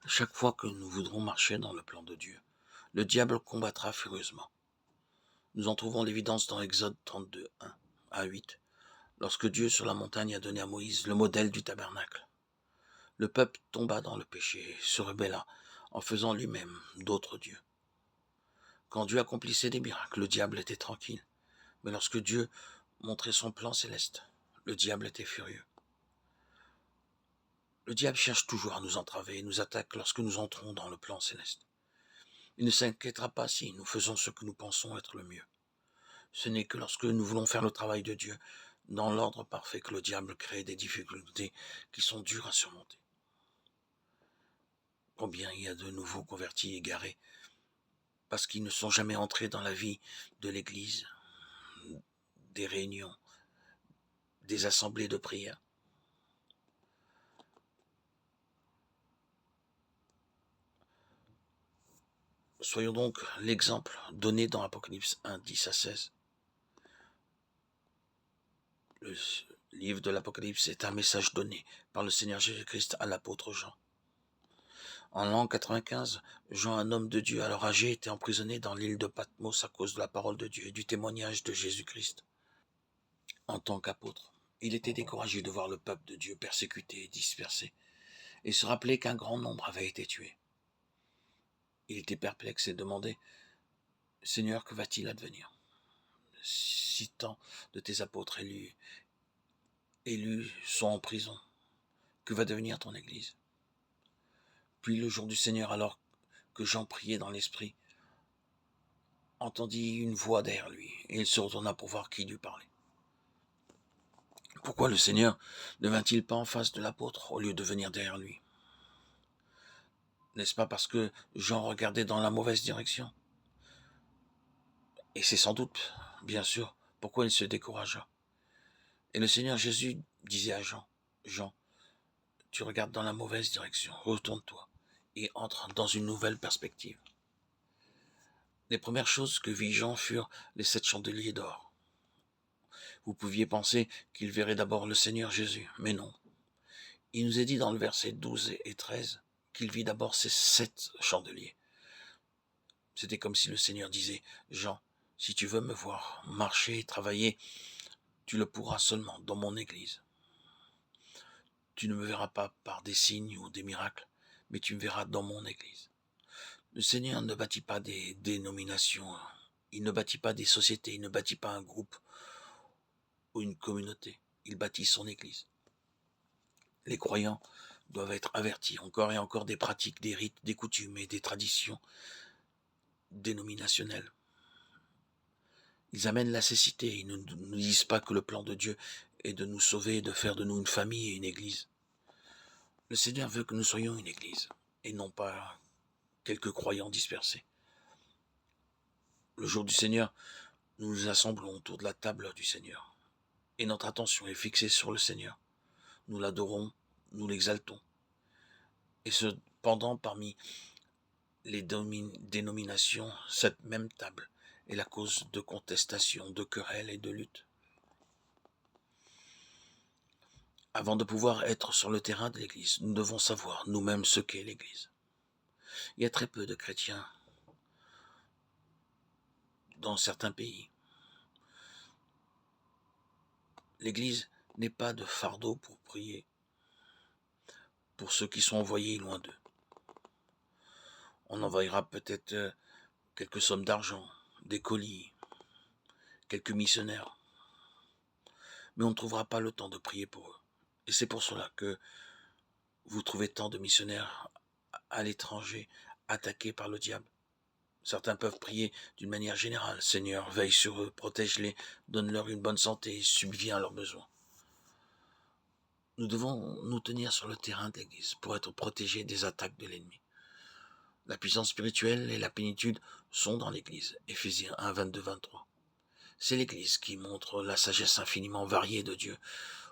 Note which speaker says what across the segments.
Speaker 1: Chaque fois que nous voudrons marcher dans le plan de Dieu, le diable combattra furieusement. Nous en trouvons l'évidence dans Exode 32, 1 à 8, lorsque Dieu sur la montagne a donné à Moïse le modèle du tabernacle. Le peuple tomba dans le péché et se rebella en faisant lui-même d'autres dieux. Quand Dieu accomplissait des miracles, le diable était tranquille. Mais lorsque Dieu montrait son plan céleste, le diable était furieux. Le diable cherche toujours à nous entraver et nous attaque lorsque nous entrons dans le plan céleste. Il ne s'inquiétera pas si nous faisons ce que nous pensons être le mieux. Ce n'est que lorsque nous voulons faire le travail de Dieu dans l'ordre parfait que le diable crée des difficultés qui sont dures à surmonter. Combien il y a de nouveaux convertis égarés parce qu'ils ne sont jamais entrés dans la vie de l'Église, des réunions, des assemblées de prière. Soyons donc l'exemple donné dans Apocalypse 1, 10 à 16. Le livre de l'Apocalypse est un message donné par le Seigneur Jésus-Christ à l'apôtre Jean. En l'an 95, Jean, un homme de Dieu alors âgé, était emprisonné dans l'île de Patmos à cause de la parole de Dieu et du témoignage de Jésus-Christ. En tant qu'apôtre, il était découragé de voir le peuple de Dieu persécuté et dispersé, et se rappelait qu'un grand nombre avait été tué. Il était perplexe et demandait « Seigneur, que va-t-il advenir ? Si tant de tes apôtres élus sont en prison, que va devenir ton Église ?» Puis le jour du Seigneur, alors que Jean priait dans l'esprit, entendit une voix derrière lui, et il se retourna pour voir qui lui parlait. Pourquoi le Seigneur ne vint-il pas en face de l'apôtre au lieu de venir derrière lui ? N'est-ce pas parce que Jean regardait dans la mauvaise direction ? Et c'est sans doute, bien sûr, pourquoi il se découragea. Et le Seigneur Jésus disait à Jean, « Jean, tu regardes dans la mauvaise direction, retourne-toi et entre dans une nouvelle perspective. » Les premières choses que vit Jean furent les 7 chandeliers d'or. Vous pouviez penser qu'il verrait d'abord le Seigneur Jésus, mais non. Il nous est dit dans le verset 12 et 13 qu'il vit d'abord ces 7 chandeliers. C'était comme si le Seigneur disait, « Jean, si tu veux me voir marcher et travailler, tu le pourras seulement dans mon Église. Tu ne me verras pas par des signes ou des miracles, mais tu me verras dans mon Église. » Le Seigneur ne bâtit pas des dénominations, il ne bâtit pas des sociétés, il ne bâtit pas un groupe ou une communauté, il bâtit son Église. Les croyants doivent être avertis encore et encore des pratiques, des rites, des coutumes et des traditions dénominationnelles. Ils amènent la cécité, ils ne nous disent pas que le plan de Dieu est de nous sauver et de faire de nous une famille et une église. Le Seigneur veut que nous soyons une église et non pas quelques croyants dispersés. Le jour du Seigneur, nous nous assemblons autour de la table du Seigneur et notre attention est fixée sur le Seigneur. Nous l'adorons, nous l'exaltons. Et cependant, parmi les dénominations, cette même table est la cause de contestations, de querelles et de luttes. Avant de pouvoir être sur le terrain de l'Église, nous devons savoir nous-mêmes ce qu'est l'Église. Il y a très peu de chrétiens dans certains pays. L'Église n'est pas de fardeau pour prier pour ceux qui sont envoyés loin d'eux. On envoyera peut-être quelques sommes d'argent, des colis, quelques missionnaires, mais on ne trouvera pas le temps de prier pour eux. Et c'est pour cela que vous trouvez tant de missionnaires à l'étranger attaqués par le diable. Certains peuvent prier d'une manière générale. Seigneur, veille sur eux, protège-les, donne-leur une bonne santé et subviens à leurs besoins. Nous devons nous tenir sur le terrain de l'Église pour être protégés des attaques de l'ennemi. La puissance spirituelle et la plénitude sont dans l'Église. Éphésiens 1, 22, 23. C'est l'Église qui montre la sagesse infiniment variée de Dieu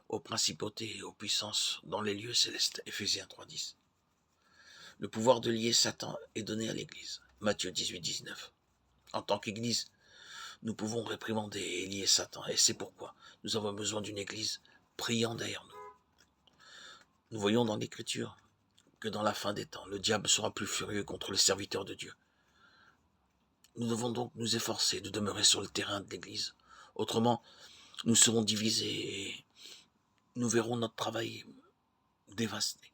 Speaker 1: aux principautés et aux puissances dans les lieux célestes. Éphésiens 3, 10. Le pouvoir de lier Satan est donné à l'Église. Matthieu 18, 19. En tant qu'Église, nous pouvons réprimander et lier Satan. Et c'est pourquoi nous avons besoin d'une Église priant derrière nous. Nous voyons dans l'Écriture que dans la fin des temps, le diable sera plus furieux contre les serviteurs de Dieu. Nous devons donc nous efforcer de demeurer sur le terrain de l'Église. Autrement, nous serons divisés et nous verrons notre travail dévasté.